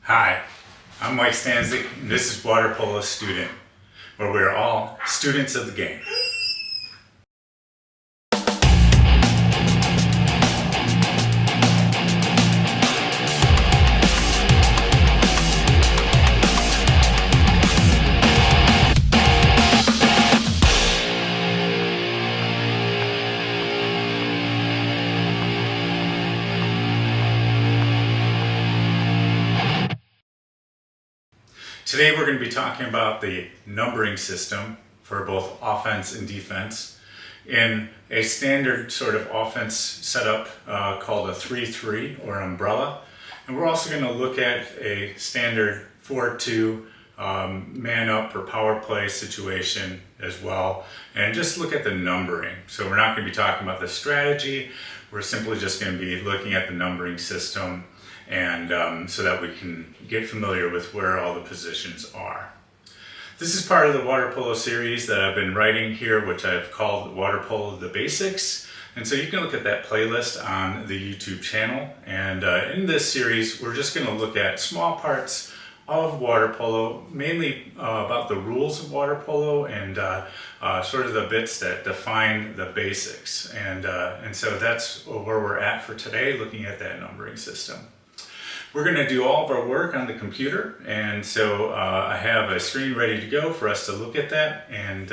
Hi, I'm Mike Stanzik, and this is Water Polo Student, where we're all students of the game. Today we're going to be talking about the numbering system for both offense and defense in a standard sort of offense setup called a 3-3 or umbrella. And we're also going to look at a standard 4-2 man up or power play situation as well, and just look at the numbering. So we're not going to be talking about the strategy, we're simply just going to be looking at the numbering system, and so that we can get familiar with where all the positions are. This is part of the water polo series that I've been writing here, which I've called Water Polo The Basics. And so you can look at that playlist on the YouTube channel. And in this series, we're just going to look at small parts of water polo, mainly about the rules of water polo and sort of the bits that define the basics. And so that's where we're at for today, looking at that numbering system. We're going to do all of our work on the computer, and so I have a screen ready to go for us to look at that, and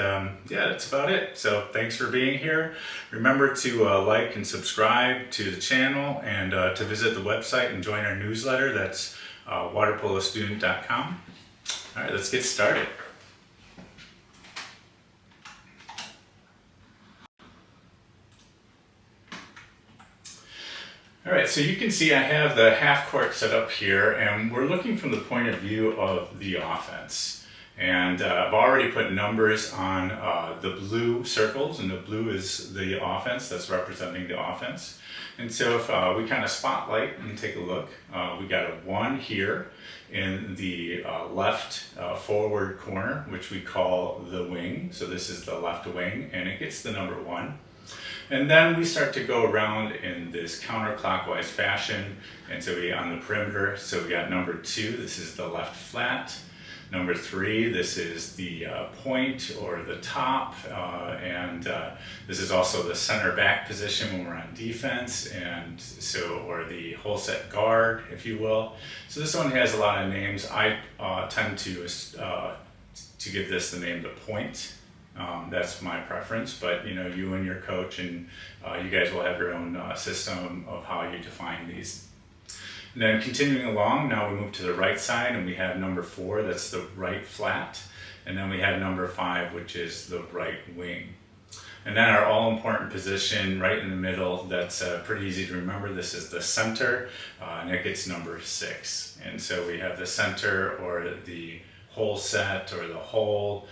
yeah, that's about it. So thanks for being here. Remember to like and subscribe to the channel, and to visit the website and join our newsletter. That's waterpolostudent.com. All right, let's get started. All right, so you can see I have the half court set up here, and we're looking from the point of view of the offense. And I've already put numbers on the blue circles, and the blue is the offense that's representing the offense. And so if we kind of spotlight and take a look, we got a 1 here in the left forward corner, which we call the wing. So this is the left wing, and it gets the number 1. And then we start to go around in this counterclockwise fashion, and so we on the perimeter, so we got number 2, this is the left flat. Number 3, this is the point or the top, and this is also the center back position when we're on defense, and so, or the whole set guard, if you will. So this one has a lot of names. I tend to give this the name the point. That's my preference, but you know, you and your coach and you guys will have your own system of how you define these. And then continuing along, now we move to the right side, and we have number 4, that's the right flat, and then we have number 5, which is the right wing. And then our all-important position right in the middle, that's pretty easy to remember. This is the center, and it gets number 6. And so we have the center, or the whole set, or the whole,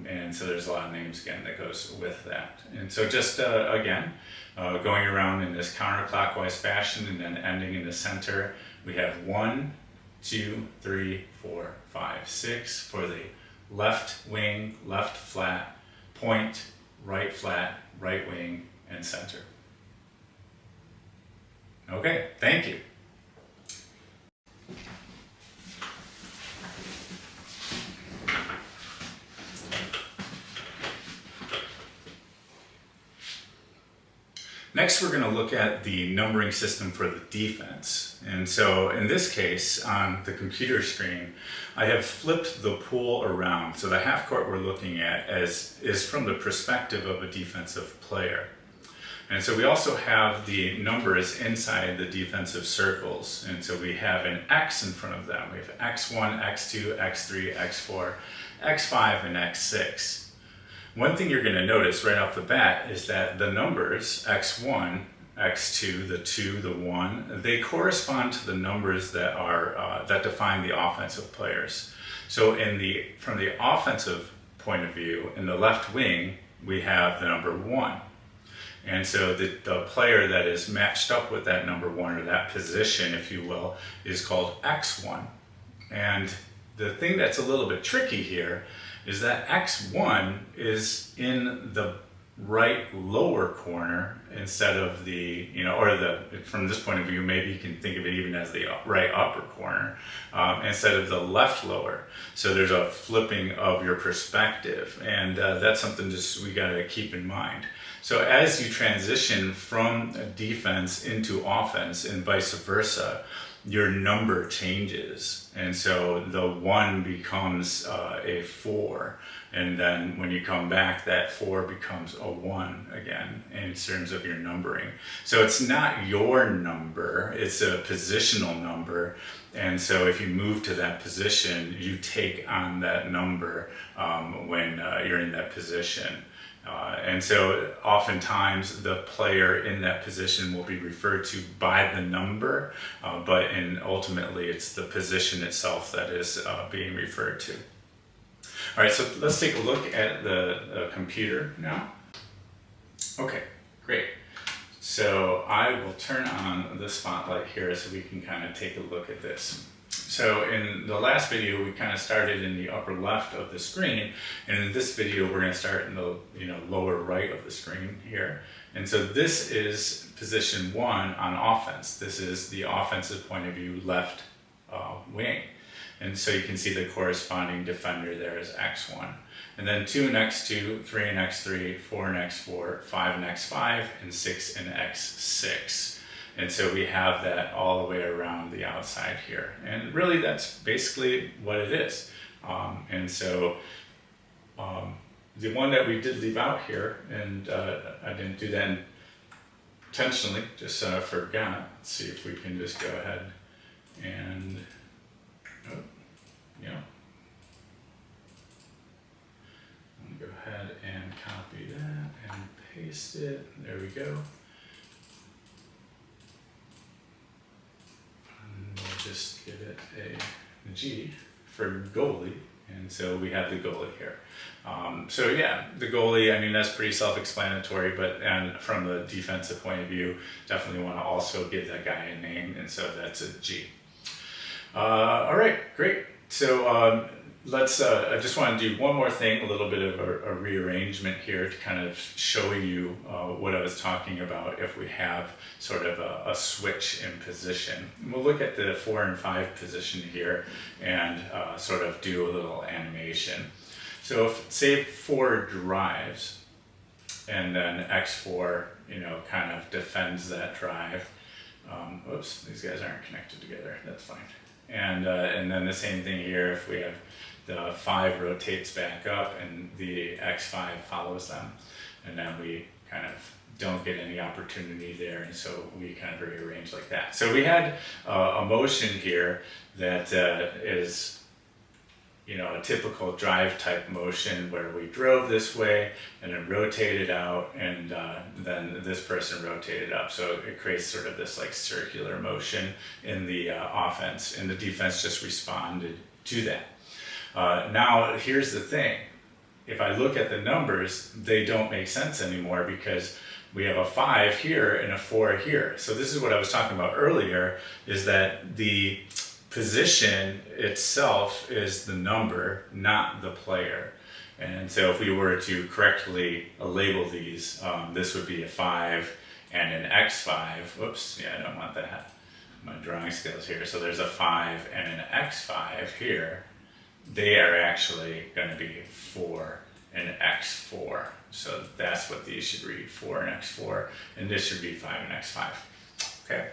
and so there's a lot of names again that goes with that. And so just again, going around in this counterclockwise fashion and then ending in the center, we have 1, 2, 3, 4, 5, 6 for the left wing, left flat, point, right flat, right wing, and center. Okay, thank you. Next, we're going to look at the numbering system for the defense. And so in this case, on the computer screen, I have flipped the pool around. So the half court we're looking at is from the perspective of a defensive player. And so we also have the numbers inside the defensive circles. And so we have an X in front of them. We have X1, X2, X3, X4, X5, and X6. One thing you're going to notice right off the bat is that the numbers X1, X2, the 2, the 1, they correspond to the numbers that are that define the offensive players. So from the offensive point of view, in the left wing, we have the number 1. And so the player that is matched up with that number 1, or that position, if you will, is called X1. And the thing that's a little bit tricky here is that X1 is in the right lower corner instead of the, from this point of view, maybe you can think of it even as the right upper corner instead of the left lower. So there's a flipping of your perspective, and that's something just we got to keep in mind. So as you transition from defense into offense and vice versa, your number changes, and so the 1 becomes a 4, and then when you come back, that 4 becomes a 1 again in terms of your numbering. So it's not your number, it's a positional number, and so if you move to that position, you take on that number when you're in that position. And so oftentimes the player in that position will be referred to by the number, but ultimately it's the position itself that is being referred to. All right, so let's take a look at the computer now. Okay, great. So I will turn on the spotlight here so we can kind of take a look at this. So in the last video, we kind of started in the upper left of the screen, and in this video, we're going to start in the lower right of the screen here. And so this is position 1 on offense. This is the offensive point of view left wing. And so you can see the corresponding defender there is X1. And then 2 and X2, 3 and X3, 4 and X4, 5 and X5, and 6 and X6. And so we have that all the way around the outside here. And really that's basically what it is. And so the one that we did leave out here, and I didn't do that intentionally, just forgot. Let's see if we can just go ahead and, I'm gonna go ahead and copy that and paste it. There we go. Just give it a G for goalie, and so we have the goalie here. So yeah, the goalie, I mean, that's pretty self-explanatory, but from the defensive point of view, definitely want to also give that guy a name, and so that's a G. All right, great. So let's, I just want to do one more thing, a little bit of a rearrangement here to kind of show you what I was talking about if we have sort of a switch in position. We'll look at the 4 and 5 position here and sort of do a little animation. So if, say, 4 drives and then X4, kind of defends that drive. Oops, these guys aren't connected together, that's fine. And then the same thing here, if we have the 5 rotates back up and the X5 follows them, and then we kind of don't get any opportunity there, and so we kind of rearrange like that. So we had a motion here that is a typical drive type motion where we drove this way and then rotated out, and then this person rotated up. So it creates sort of this like circular motion in the offense, and the defense just responded to that. Now here's the thing. If I look at the numbers, they don't make sense anymore because we have a 5 here and a 4 here. So this is what I was talking about earlier, is that the position itself is the number, not the player. And so if we were to correctly label these, this would be a 5 and an X5. Whoops, yeah, I don't want that. My drawing skills here. So there's a 5 and an X5 here. They are actually going to be 4 and X4. So that's what these should read, 4 and X4. And this should be 5 and X5. Okay.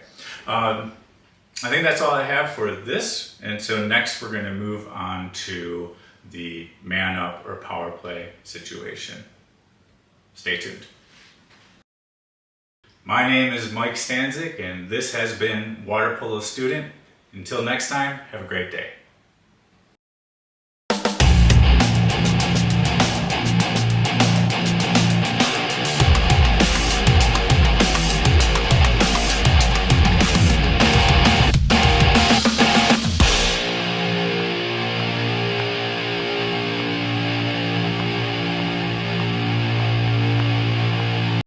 I think that's all I have for this, and so next we're going to move on to the man up or power play situation. Stay tuned. My name is Mike Stanzik, and this has been Water Polo Student. Until next time, have a great day.